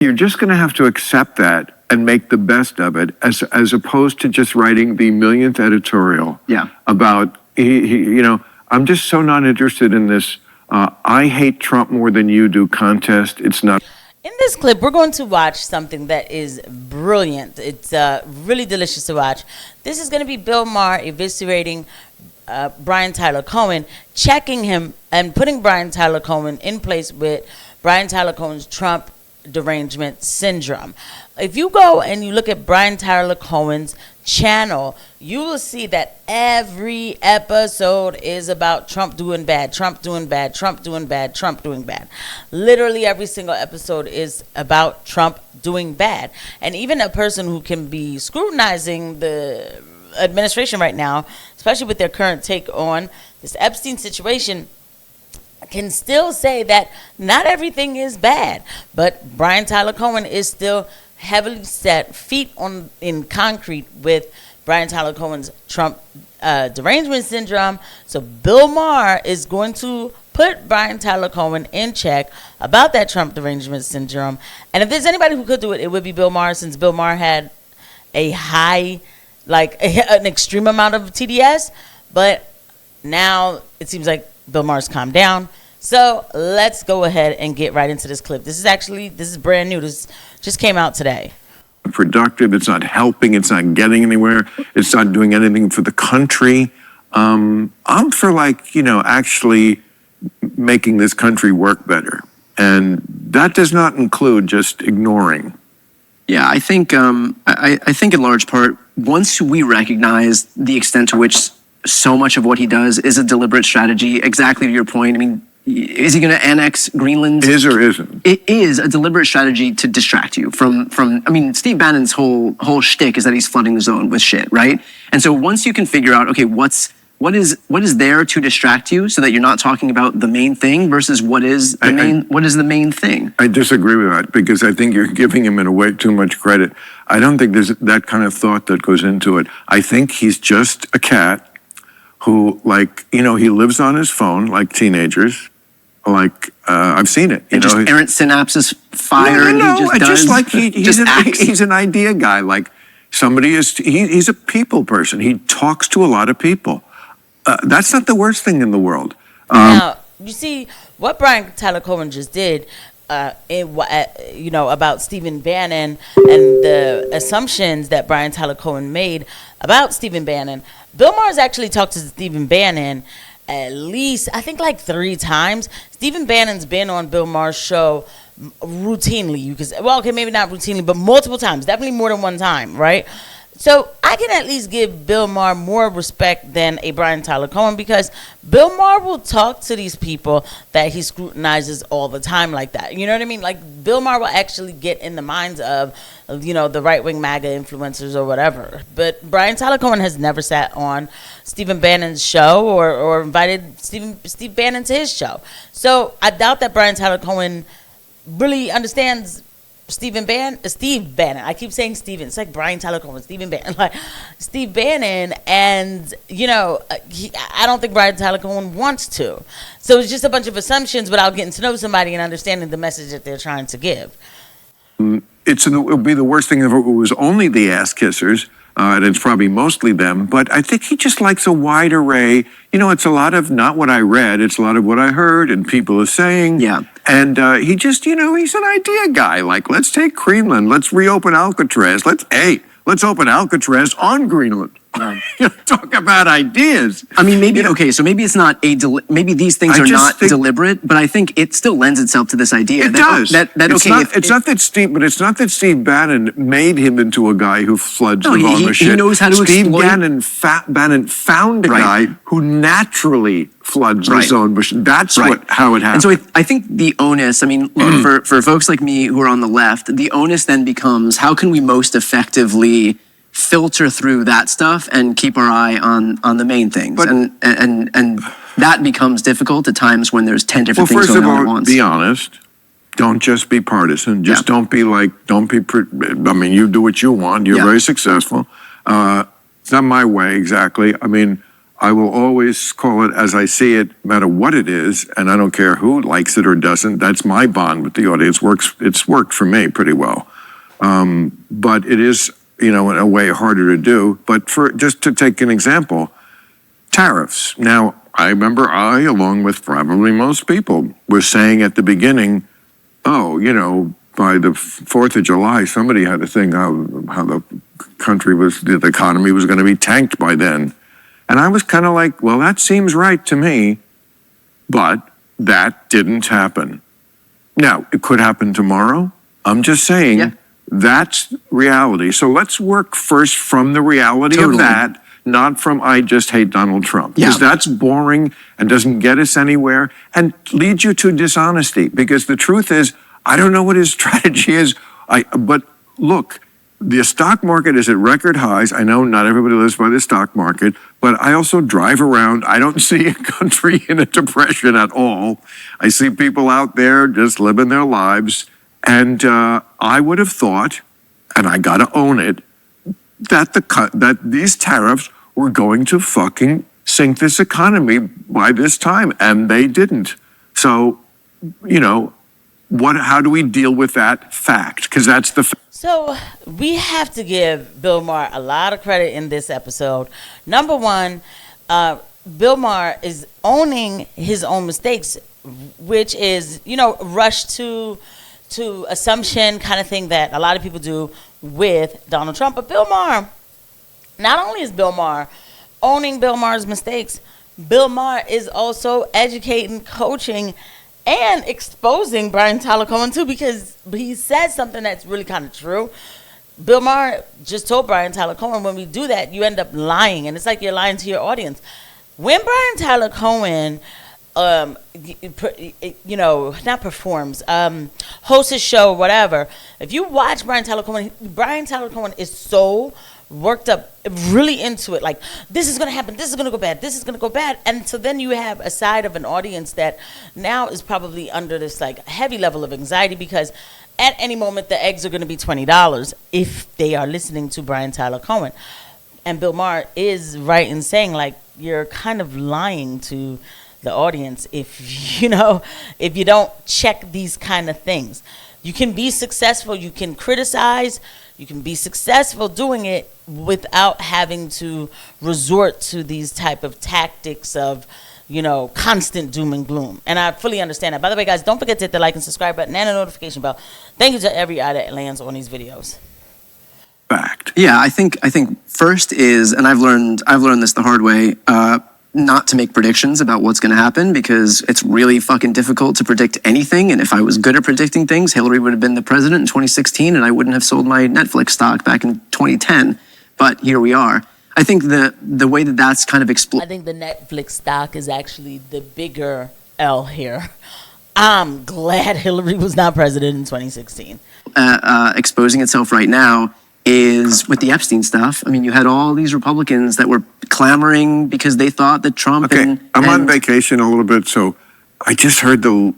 You're just going to have to accept that and make the best of it, as opposed to just writing the millionth editorial about, I'm just so not interested in this. I hate Trump more than you do contest. It's not. In this clip, we're going to watch something that is brilliant. It's really delicious to watch. This is going to be Bill Maher eviscerating Brian Tyler Cohen, checking him and putting Brian Tyler Cohen in place with Brian Tyler Cohen's Trump derangement syndrome. If you go and you look at Brian Tyler Cohen's channel, you will see that every episode is about Trump doing bad, Trump doing bad, Trump doing bad, Trump doing bad. Literally every single episode is about Trump doing bad. And even a person who can be scrutinizing the administration right now, especially with their current take on this Epstein situation, can still say that not everything is bad, but Brian Tyler Cohen is still heavily set, feet in concrete with Brian Tyler Cohen's Trump derangement syndrome. So Bill Maher is going to put Brian Tyler Cohen in check about that Trump derangement syndrome. And if there's anybody who could do it, it would be Bill Maher, since Bill Maher had a high, an extreme amount of TDS. But now it seems like Bill Maher's calmed down. So let's go ahead and get right into this clip. This is brand new. This just came out today. Productive. It's not helping. It's not getting anywhere. It's not doing anything for the country. I'm for actually making this country work better. And that does not include just ignoring. Yeah, I think I think in large part, once we recognize the extent to which so much of what he does is a deliberate strategy, exactly to your point, I mean, is he going to annex Greenland? Is or isn't? It is a deliberate strategy to distract you from. I mean, Steve Bannon's whole shtick is that he's flooding the zone with shit, right? And so once you can figure out, okay, what is there to distract you, so that you're not talking about the main thing versus what is the main thing? I disagree with that, because I think you're giving him in a way too much credit. I don't think there's that kind of thought that goes into it. I think he's just a cat who, he lives on his phone like teenagers. I've seen it. And just errant synapses fire, and he just does. He's an idea guy. He's a people person. He talks to a lot of people. That's not the worst thing in the world. Now, you see what Brian Tyler Cohen just did, about Stephen Bannon and the assumptions that Brian Tyler Cohen made about Stephen Bannon. Bill Maher's actually talked to Stephen Bannon at least, I think, 3 times. Stephen Bannon's been on Bill Maher's show routinely. Maybe not routinely, but multiple times. Definitely more than one time, right? So I can at least give Bill Maher more respect than a Brian Tyler Cohen, because Bill Maher will talk to these people that he scrutinizes all the time like that. You know what I mean? Bill Maher will actually get in the minds of, the right-wing MAGA influencers or whatever. But Brian Tyler Cohen has never sat on Stephen Bannon's show or invited Steve Bannon to his show. So I doubt that Brian Tyler Cohen really understands Steve Bannon. I keep saying Steven. It's like Brian Tyler Cohen, Stephen Bannon. Steve Bannon, and, I don't think Brian Tyler Cohen wants to. So it's just a bunch of assumptions without getting to know somebody and understanding the message that they're trying to give. It would be the worst thing if it was only the ass kissers, and it's probably mostly them. But I think he just likes a wide array. It's a lot of not what I read, it's a lot of what I heard and people are saying. Yeah. And he just, he's an idea guy. Let's take Greenland, let's reopen Alcatraz. Let's open Alcatraz on Greenland. Talk about ideas. I mean, maybe so maybe it's not maybe these things are not deliberate, but I think it still lends itself to this idea. It does. It's not that Steve Bannon made him into a guy who floods the zone with shit. He knows how to exploit. Bannon found a guy who naturally floods the zone with shit. That's how it happened. And so I think the onus, look, for folks like me who are on the left, the onus then becomes, how can we most effectively filter through that stuff and keep our eye on the main things? And that becomes difficult at times when there's 10 different things going on at once. Be honest. Don't just be partisan. Just don't be you do what you want. You're very successful. It's not my way exactly. I will always call it as I see it, no matter what it is, and I don't care who likes it or doesn't. That's my bond with the audience. It's worked for me pretty well. But it is, in a way harder to do. But just to take an example, tariffs. Now, I remember along with probably most people, were saying at the beginning, by the 4th of July, somebody had to think how the the economy was going to be tanked by then. And I was kind of like, well, that seems right to me, but that didn't happen. Now, it could happen tomorrow. I'm just saying that's reality. So let's work first from the reality of that, not from I just hate Donald Trump. Because that's boring and doesn't get us anywhere and leads you to dishonesty. Because the truth is, I don't know what his strategy is. But look, the stock market is at record highs. I know not everybody lives by the stock market, but I also drive around. I don't see a country in a depression at all. I see people out there just living their lives. And I would have thought, and I got to own it, that these tariffs were going to fucking sink this economy by this time, and they didn't. So, how do we deal with that fact? Because that's the fact. So we have to give Bill Maher a lot of credit in this episode. Number one, Bill Maher is owning his own mistakes, which is, rush to assumption kind of thing that a lot of people do with Donald Trump. But Bill Maher, not only is Bill Maher owning Bill Maher's mistakes, Bill Maher is also educating, coaching, and exposing Brian Tyler Cohen too, because he said something that's really kind of true. Bill Maher just told Brian Tyler Cohen, when we do that, you end up lying, and it's like you're lying to your audience. When Brian Tyler Cohen, not performs, hosts his show, whatever. If you watch Brian Tyler Cohen is so worked up, really into it. Like, this is going to happen. This is going to go bad. This is going to go bad. And so then you have a side of an audience that now is probably under this like heavy level of anxiety, because at any moment the eggs are going to be $20 if they are listening to Brian Tyler Cohen. And Bill Maher is right in saying, like, you're kind of lying to the audience if you don't check these kind of things. You can be successful, you can criticize, you can be successful doing it without having to resort to these type of tactics of, constant doom and gloom. And I fully understand that. By the way, guys, don't forget to hit the like and subscribe button and the notification bell. Thank you to every eye that lands on these videos. Fact. Yeah, I think first is, and I've learned this the hard way, not to make predictions about what's going to happen, because it's really fucking difficult to predict anything. And if I was good at predicting things, Hillary would have been the president in 2016, and I wouldn't have sold my Netflix stock back in 2010. But here we are. I think the way that's kind of I think the Netflix stock is actually the bigger L here. I'm glad Hillary was not president in 2016. Exposing itself right now is with the Epstein stuff. I mean, you had all these Republicans that were clamoring because they thought that Trump. Okay, I'm on vacation a little bit, so I just heard the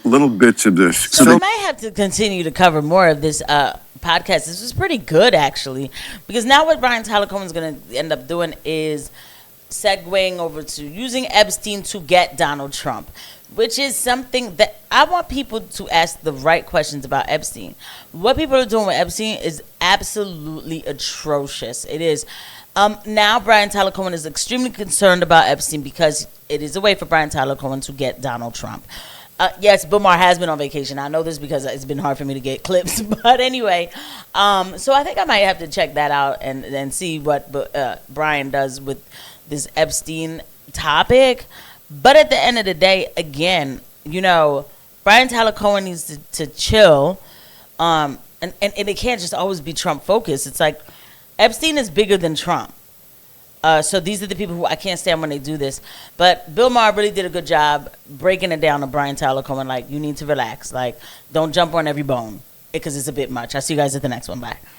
little bits of this. So we might have to continue to cover more of this podcast. This was pretty good, actually, because now what Brian Tyler Cohen is going to end up doing is segueing over to using Epstein to get Donald Trump, which is something that I want people to ask the right questions about Epstein. What people are doing with Epstein is absolutely atrocious. It is. Now Brian Tyler Cohen is extremely concerned about Epstein because it is a way for Brian Tyler Cohen to get Donald Trump. Yes, Bill Maher has been on vacation. I know this because it's been hard for me to get clips. But anyway, so I think I might have to check that out and see what Brian does with this Epstein topic. But at the end of the day, again, Brian Tyler Cohen needs to chill. And it can't just always be Trump focused. It's like Epstein is bigger than Trump. So these are the people who I can't stand when they do this. But Bill Maher really did a good job breaking it down to Brian Tyler Cohen. Like, you need to relax. Like, don't jump on every bone because it's a bit much. I'll see you guys at the next one. Bye.